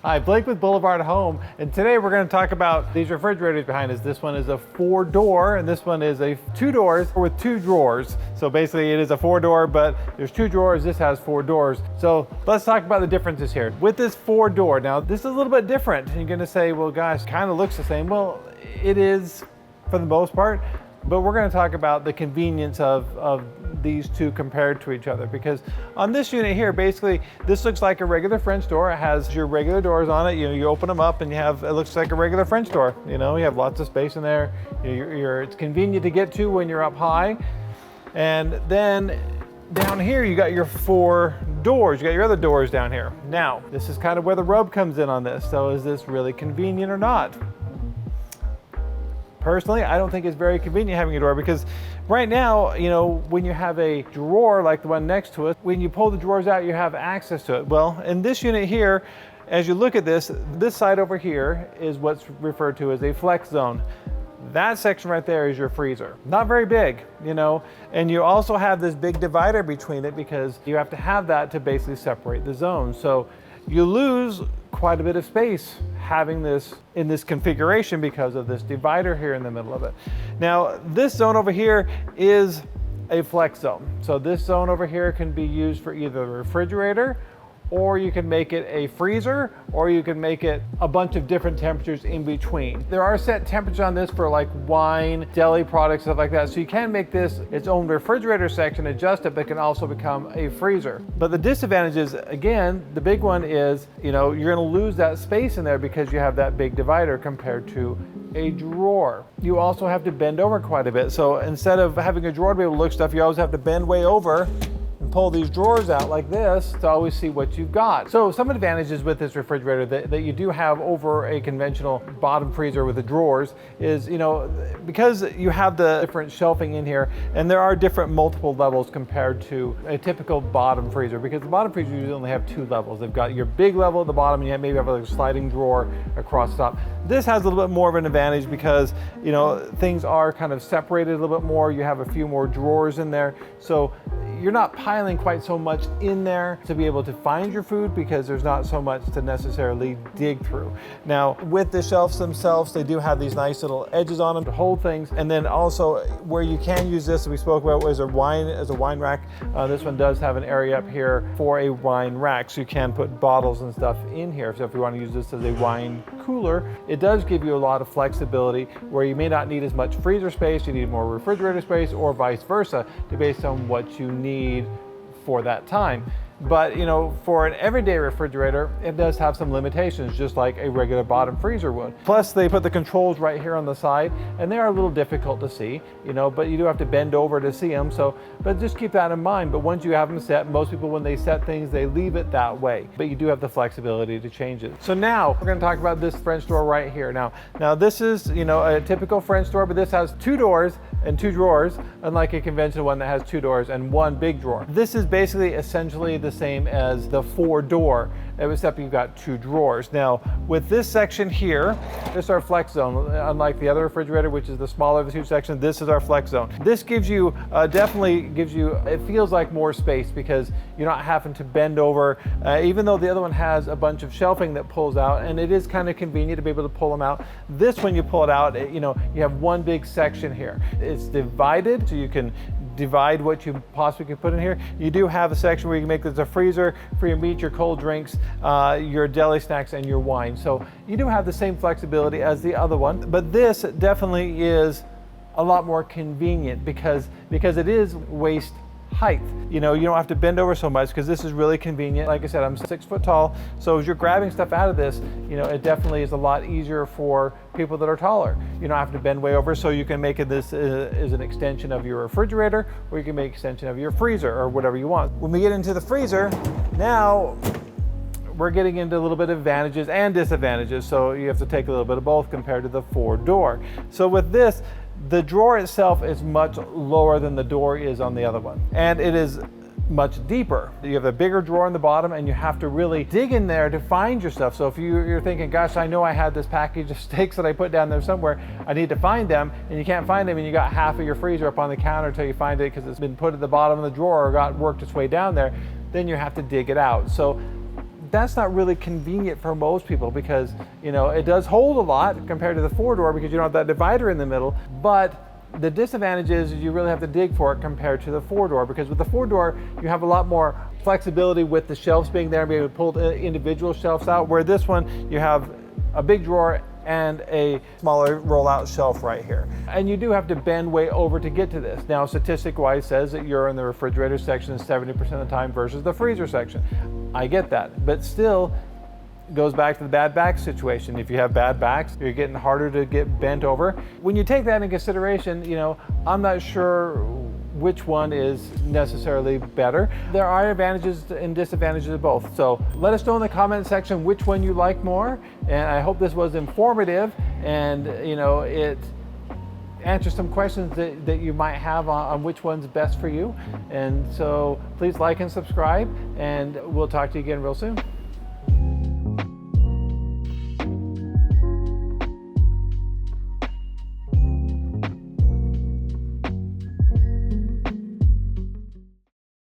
Hi, Blake with BlvdHome, and today we're going to talk about these refrigerators behind us. This one is a 4-door, and this one is a 2 doors with 2 drawers. So basically it is a 4-door, but there's 2 drawers. This has 4 doors. So let's talk about the differences here. With this 4-door, now this is a little bit different. And you're going to say, well, gosh, kind of looks the same. Well, it is for the most part, but we're going to talk about the convenience of these two compared to each other, because on this unit here, basically this looks like a regular French door. It has your regular doors on it. You open them up and you have, it looks like a regular French door. You have lots of space in there. It's convenient to get to when you're up high. And then down here you got your 4 doors. You got your other doors down here. Now this is kind of where the rub comes in on this. So is this really convenient or not? Personally, I don't think it's very convenient having a door, because right now, when you have a drawer like the one next to it, when you pull the drawers out, you have access to it. Well, in this unit here, as you look at this side over here is what's referred to as a flex zone. That section right there is your freezer. Not very big, and you also have this big divider between it, because you have to have that to basically separate the zones. So you lose quite a bit of space having this in this configuration because of this divider here in the middle of it. Now, this zone over here is a flex zone. So this zone over here can be used for either a refrigerator, or you can make it a freezer, or you can make it a bunch of different temperatures in between. There are set temperatures on this for like wine, deli products, stuff like that. So you can make this its own refrigerator section, adjust it, but can also become a freezer. But the disadvantage is, again, the big one is, you're gonna lose that space in there because you have that big divider compared to a drawer. You also have to bend over quite a bit. So instead of having a drawer to be able to look stuff, you always have to bend way over and pull these drawers out like this to always see what you've got. So some advantages with this refrigerator that you do have over a conventional bottom freezer with the drawers is, because you have the different shelving in here, and there are different multiple levels compared to a typical bottom freezer, because the bottom freezer usually only have 2 levels. They've got your big level at the bottom, and you maybe have a sliding drawer across the top. This has a little bit more of an advantage because, things are kind of separated a little bit more. You have a few more drawers in there. So you're not piling quite so much in there to be able to find your food, because there's not so much to necessarily dig through. Now, with the shelves themselves, they do have these nice little edges on them to hold things. And then also where you can use this, we spoke about, was a wine rack. This one does have an area up here for a wine rack, so you can put bottles and stuff in here. So if you want to use this as a wine cooler, it does give you a lot of flexibility where you may not need as much freezer space, you need more refrigerator space, or vice versa, based on what you need for that time. But for an everyday refrigerator, it does have some limitations, just like a regular bottom freezer would. Plus, they put the controls right here on the side, and they are a little difficult to see, but you do have to bend over to see them. So, but just keep that in mind. But once you have them set, most people, when they set things, they leave it that way. But you do have the flexibility to change it. So now we're going to talk about this French door right here. Now this is, a typical French door, but this has 2 doors and 2 drawers, unlike a conventional one that has 2 doors and 1 big drawer. This is basically essentially the same as the 4-door, except you've got 2 drawers. Now, with this section here, this is our flex zone. Unlike the other refrigerator, which is the smaller of the 2 sections, this is our flex zone. This gives you, definitely gives you, it feels like more space, because you're not having to bend over, even though the other one has a bunch of shelving that pulls out, and it is kind of convenient to be able to pull them out. This, when you pull it out, you have one big section here. It's divided, so you can divide what you possibly can put in here. You do have a section where you can make this a freezer for your meat, your cold drinks, your deli snacks, and your wine. So you do have the same flexibility as the other one, but this definitely is a lot more convenient because it is waist height. You don't have to bend over so much, because this is really convenient. Like I said, I'm 6 foot tall, so as you're grabbing stuff out of this, it definitely is a lot easier for people that are taller. You don't have to bend way over, so you can make this as an extension of your refrigerator, or you can make an extension of your freezer, or whatever you want. When we get into the freezer, now we're getting into a little bit of advantages and disadvantages, so you have to take a little bit of both compared to the 4-door. So with this, the drawer itself is much lower than the door is on the other one, and it is much deeper. You have a bigger drawer in the bottom, and you have to really dig in there to find your stuff. So if you're thinking, gosh, I know I had this package of steaks that I put down there somewhere, I need to find them, and you can't find them, and you got half of your freezer up on the counter until you find it because it's been put at the bottom of the drawer or got worked its way down there, then you have to dig it out. So that's not really convenient for most people because, you know, it does hold a lot compared to the 4-door because you don't have that divider in the middle, but the disadvantage is you really have to dig for it compared to the 4-door, because with the 4-door you have a lot more flexibility with the shelves being there and being able to pull individual shelves out, where this one you have a big drawer and a smaller rollout shelf right here. And you do have to bend way over to get to this. Now, statistic-wise says that you're in the refrigerator section 70% of the time versus the freezer section. I get that, but still goes back to the bad back situation. If you have bad backs, you're getting harder to get bent over. When you take that into consideration, you know, I'm not sure which one is necessarily better. There are advantages and disadvantages of both. So let us know in the comment section which one you like more. And I hope this was informative and, you know, it answers some questions that you might have on which one's best for you. And so please like and subscribe, and we'll talk to you again real soon.